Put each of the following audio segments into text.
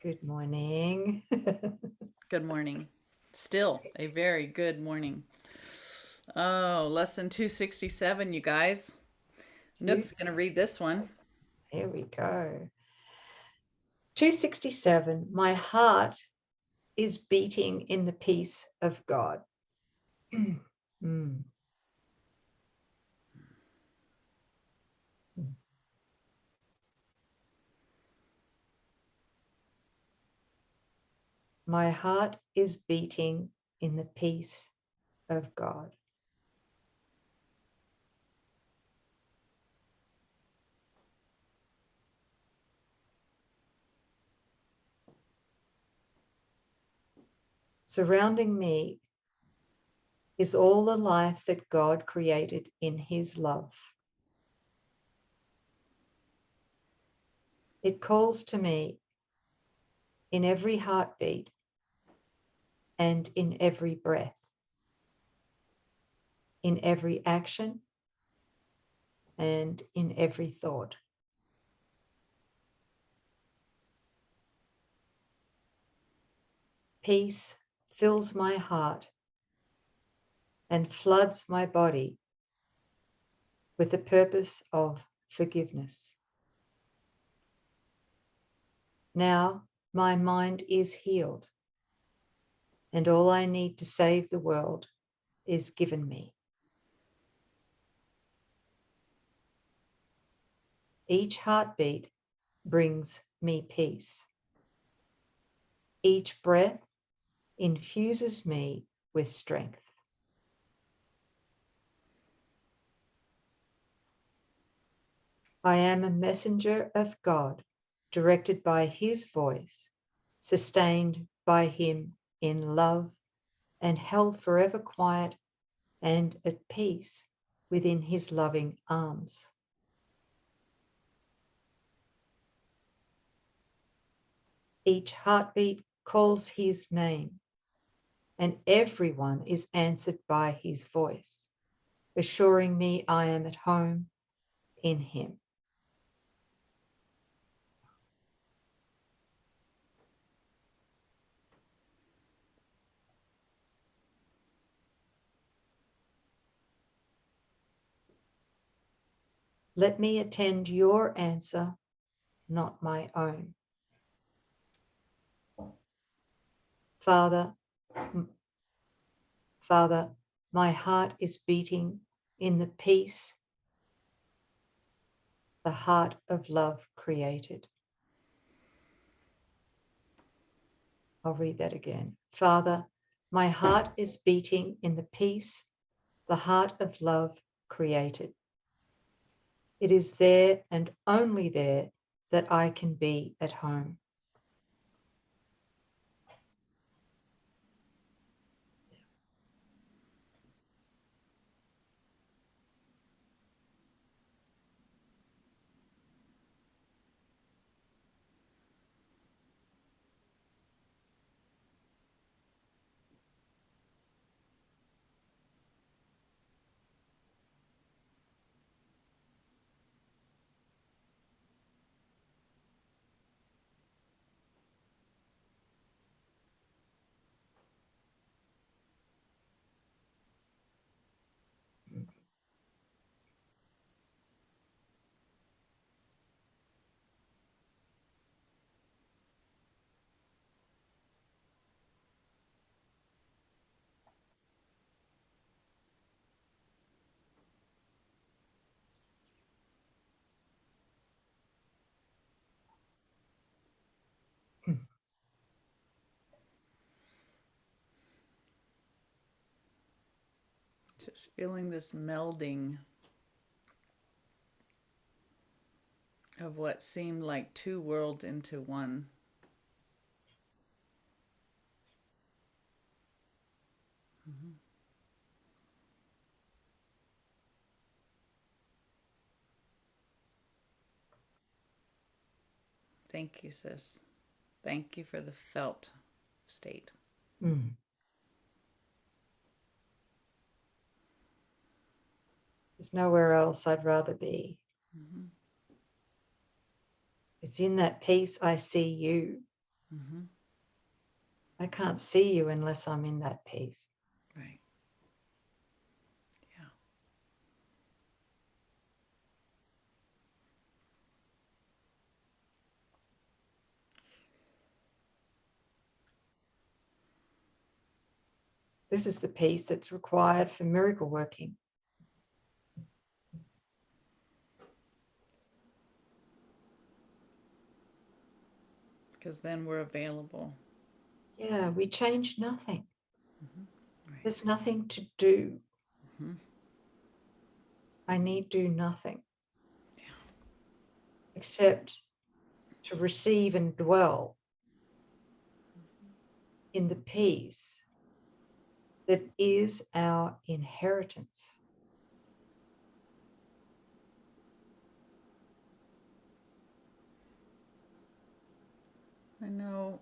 Good morning. Good morning. Still a very good morning. Oh, lesson 267, you guys. Nook's going to read this one. Here we go. 267. My heart is beating in the peace of God. Mm. My heart is beating in the peace of God. Surrounding me is all the life that God created in His love. It calls to me in every heartbeat and in every breath, in every action and in every thought. Peace fills my heart and floods my body with the purpose of forgiveness. Now my mind is healed, and all I need to save the world is given me. Each heartbeat brings me peace. Each breath infuses me with strength. I am a messenger of God, directed by His voice, sustained by Him in love, and held forever quiet and at peace within His loving arms. Each heartbeat calls His name, and everyone is answered by His voice, assuring me I am at home in Him. Let me attend your answer, not my own. Father, Father, my heart is beating in the peace the heart of love created. I'll read that again. Father, my heart is beating in the peace the heart of love created. It is there and only there that I can be at home. Just feeling this melding of what seemed like two worlds into one. Mm-hmm. Thank you, sis. Thank you for the felt state. Mm. There's nowhere else I'd rather be. Mm-hmm. It's in that peace I see you. Mm-hmm. I can't see you unless I'm in that peace. Right. Yeah. This is the peace that's required for miracle working. Because then we're available. Yeah, we change nothing. Mm-hmm. Right. There's nothing to do. Mm-hmm. I need do nothing Yeah. except to receive and dwell in the peace that is our inheritance. I know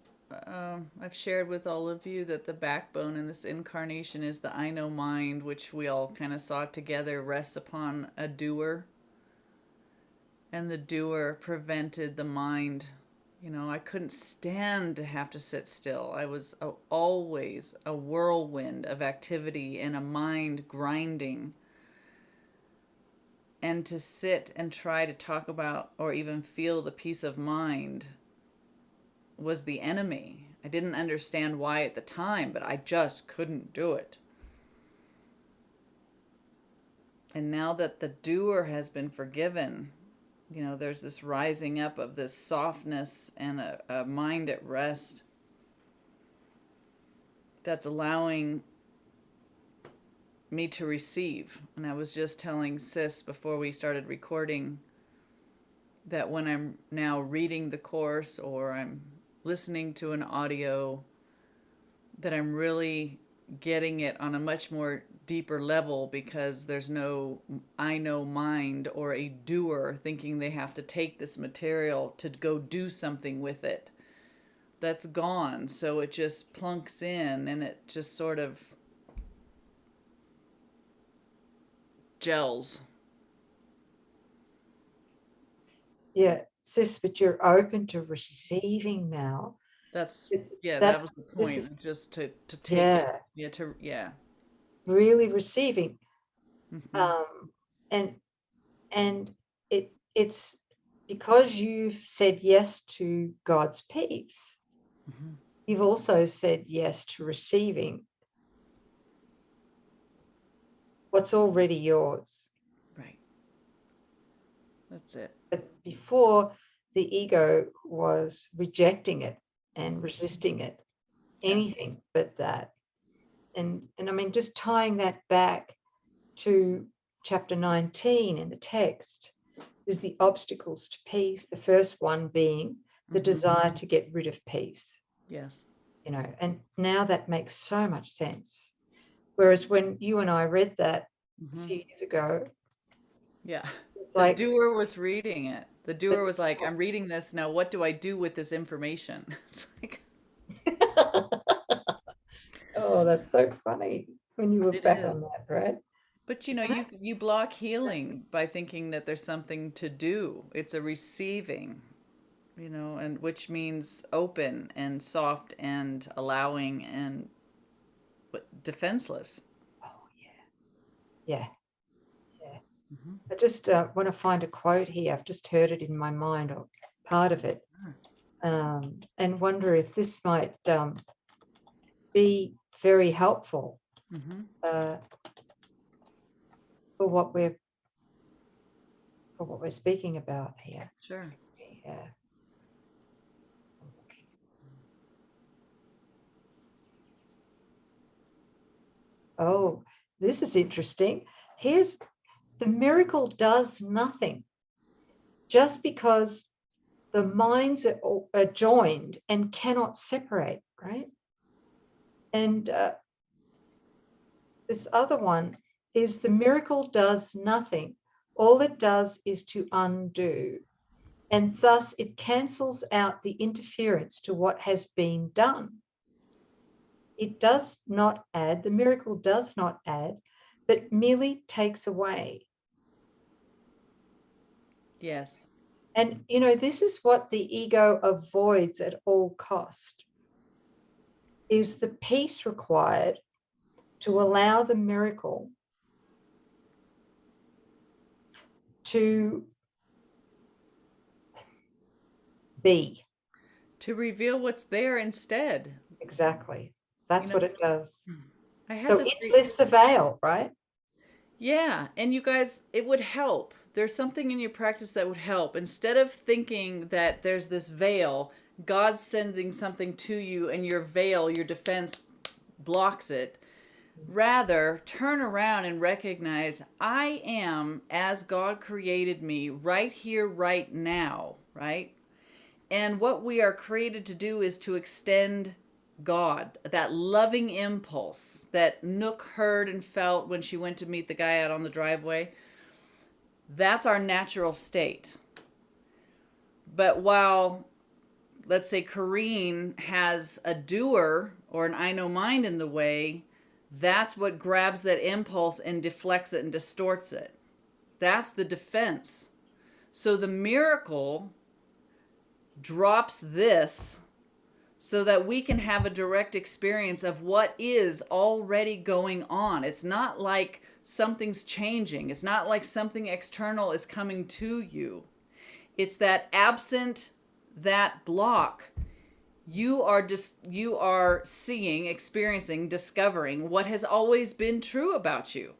I've shared with all of you that the backbone in this incarnation is the I know mind, which we all kind of saw together rests upon a doer. And the doer prevented the mind. You know, I couldn't stand to have to sit still. I was always a whirlwind of activity and a mind grinding. And to sit and try to talk about or even feel the peace of mind was the enemy. I didn't understand why at the time, but I just couldn't do it. And now that the doer has been forgiven, you know, there's this rising up of this softness and a mind at rest that's allowing me to receive. And I was just telling Sis before we started recording that when I'm now reading the course or I'm listening to an audio, that I'm really getting it on a much more deeper level, because there's no I know mind or a doer thinking they have to take this material to go do something with it. That's gone. So it just plunks in and it just sort of gels. Yeah, sis, but you're open to receiving now. That's It's, yeah, that that's was the this is point. Just to take it. yeah, Yeah, to yeah. really receiving. Mm-hmm. And it's because you've said yes to God's peace, Mm-hmm. you've also said yes to receiving what's already yours. Right. That's it. But before, the ego was rejecting it and resisting it, Yes. anything but that. And I mean, just tying that back to chapter 19 in the text is the obstacles to peace. The first one being the Mm-hmm. desire to get rid of peace, Yes. you know, and now that makes so much sense. Whereas when you and I read that a Mm-hmm. few years ago, Yeah. it's The like, doer was reading it. The doer but was like, I'm reading this now. What do I do with this information? It's like, oh, that's so funny when you look it back is. on that, right? But you know, you block healing by thinking that there's something to do. It's a receiving, you know, and which means open and soft and allowing and defenseless. Oh, yeah, yeah. Mm-hmm. I just want to find a quote here. I've just heard it in my mind, or part of it, and wonder if this might be very helpful Mm-hmm. uh, for what we're speaking about here. Sure. Yeah. Oh, this is interesting. Here's the miracle does nothing just because the minds are joined and cannot separate, right? And this other one is the miracle does nothing. All it does is to undo. And thus it cancels out the interference to what has been done. It does not add, the miracle does not add, but merely takes away. Yes. And, you know, this is what the ego avoids at all cost, is the peace required to allow the miracle to be. To reveal what's there instead. Exactly. You That's know, what it does. I had So this it lifts the veil, right? Yeah, and you guys, it would help. There's something in your practice that would help. Instead of thinking that there's this veil, God's sending something to you and your veil, your defense blocks it. Rather, turn around and recognize I am as God created me right here, right now, right? And what we are created to do is to extend God, that loving impulse that Nouk heard and felt when she went to meet the guy out on the driveway. That's our natural state. But while, let's say, Coreen has a doer or an I know mind in the way, that's what grabs that impulse and deflects it and distorts it. That's the defense. So the miracle drops this so that we can have a direct experience of what is already going on. It's not like something's changing. It's not like something external is coming to you. It's that absent that block, you are seeing, experiencing, discovering what has always been true about you.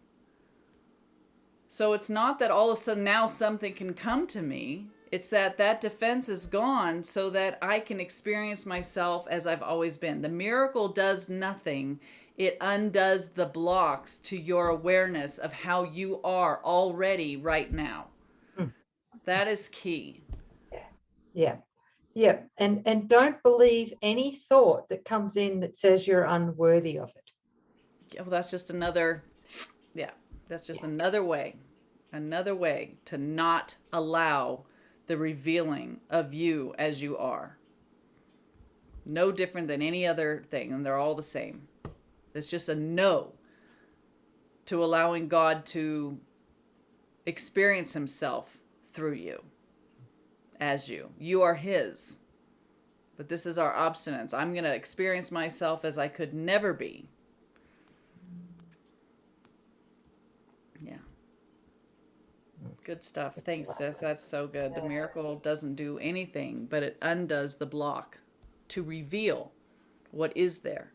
So it's not that all of a sudden now something can come to me. It's that that defense is gone so that I can experience myself as I've always been. The miracle does nothing. It undoes the blocks to your awareness of how you are already right now. Mm. That is key. Yeah. Yeah. And don't believe any thought that comes in that says you're unworthy of it. Yeah, well, that's just another, that's just another way to not allow the revealing of you as you are. No different than any other thing, and they're all the same. It's just a no to allowing God to experience himself through you as you. You are his. But this is our obstinance. I'm going to experience myself as I could never be. Yeah. Good stuff. Thanks, sis. That's so good. The miracle doesn't do anything, but it undoes the block to reveal what is there.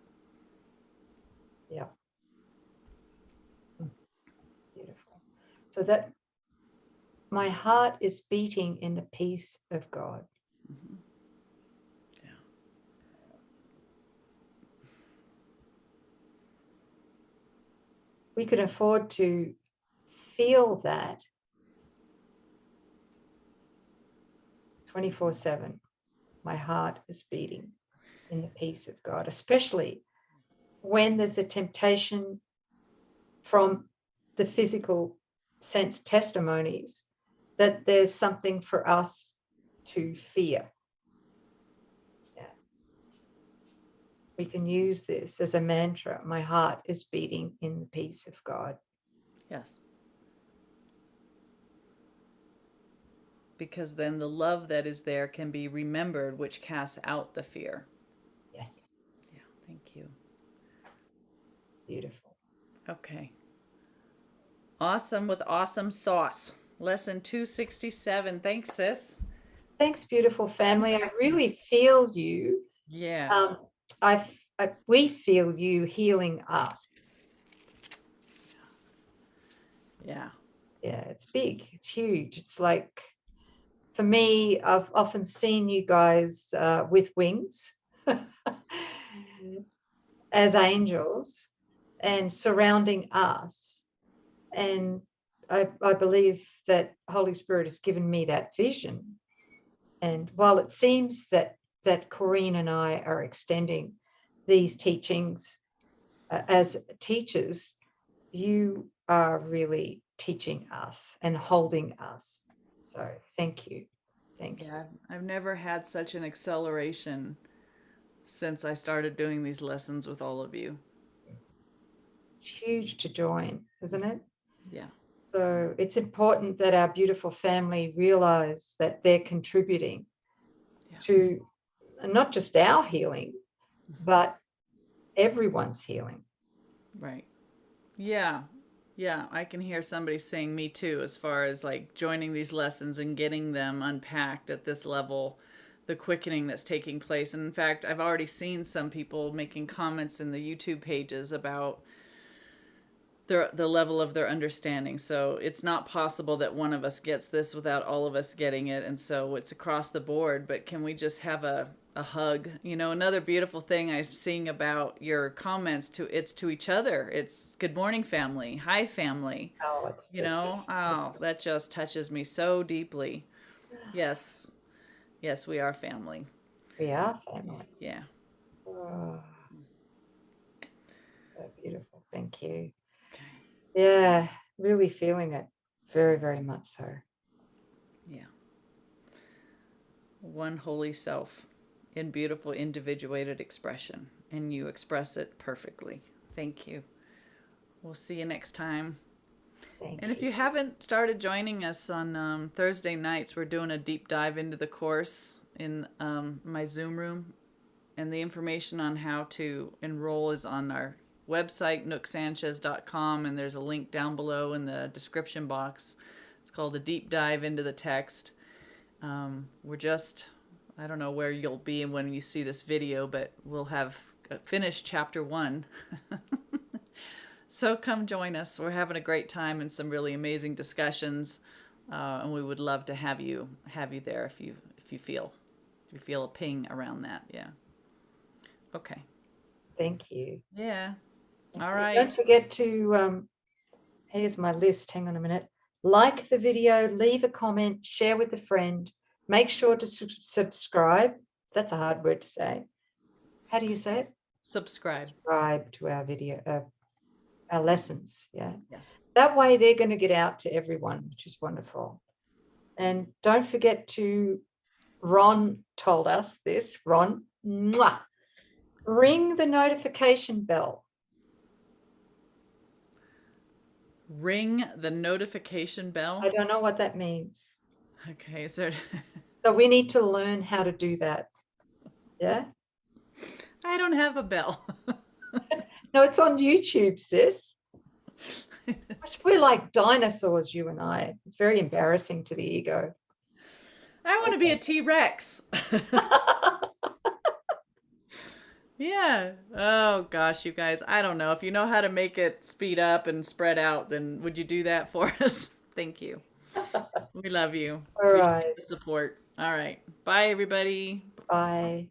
Yeah. Beautiful. So that my heart is beating in the peace of God. Mm-hmm. Yeah. We can afford to feel that 24/7. My heart is beating in the peace of God, especially when there's a temptation from the physical sense testimonies that there's something for us to fear. Yeah. We can use this as a mantra. My heart is beating in the peace of God. Yes. Because then the love that is there can be remembered, which casts out the fear. Yes. Yeah, thank you. Beautiful. Okay. Awesome with awesome sauce. Lesson 267. Thanks, sis. Thanks, beautiful family. I really feel you. Yeah. We feel you healing us. Yeah. Yeah, it's big. It's huge. It's like, for me, I've often seen you guys with wings as angels and surrounding us. And I believe that Holy Spirit has given me that vision. And while it seems that Coreen and I are extending these teachings as teachers, you are really teaching us and holding us. So thank you. Thank you. Yeah. I've never had such an acceleration since I started doing these lessons with all of you. It's huge to join, isn't it? Yeah. So it's important that our beautiful family realize that they're contributing to not just our healing, but everyone's healing. Right. Yeah. Yeah. I can hear somebody saying me too, as far as like joining these lessons and getting them unpacked at this level, the quickening that's taking place. And in fact, I've already seen some people making comments in the YouTube pages about the level of their understanding. So it's not possible that one of us gets this without all of us getting it. And so it's across the board. But can we just have a hug? You know, another beautiful thing I'm seeing about your comments it's to each other. It's good morning, family. Hi, family. Oh, it's You just, know, oh, that just touches me so deeply. Yes. Yes, we are family. we are family. Yeah. Oh, so beautiful. Thank you. Okay. Yeah, really feeling it. Very, very much so. Yeah. One holy self in beautiful individuated expression, and you express it perfectly. Thank you. We'll see you next time. Thank And if you. you haven't started joining us on Thursday nights, we're doing a deep dive into the course in my Zoom room. And the information on how to enroll is on our website, nouksanchez.com. And there's a link down below in the description box. It's called a deep dive into the text. We're just, I don't know where you'll be when you see this video, but we'll have finished chapter 1. So come join us. We're having a great time and some really amazing discussions, and we would love to have you there if you feel a ping around that. Yeah. Okay. Thank you. Yeah. Thank All you. right. Don't forget to, here's my list. Hang on a minute. Like the video, leave a comment, share with a friend. Make sure to subscribe. That's a hard word to say. How do you say it? Subscribe. Subscribe to our video, our lessons. Yeah. Yes. That way they're going to get out to everyone, which is wonderful. And don't forget to, Ron told us this, Ron, mwah, ring the notification bell. Ring the notification bell. I don't know what that means. Okay. So So we need to learn how to do that. Yeah. I don't have a bell. No, it's on YouTube, sis. We're like dinosaurs, you and I. It's very embarrassing to the ego. I want to be a T-Rex. Yeah. Oh gosh, you guys. I don't know. If you know how to make it speed up and spread out, then would you do that for us? Thank you. We love you. All right. Appreciate the support. All right. Bye, everybody. Bye.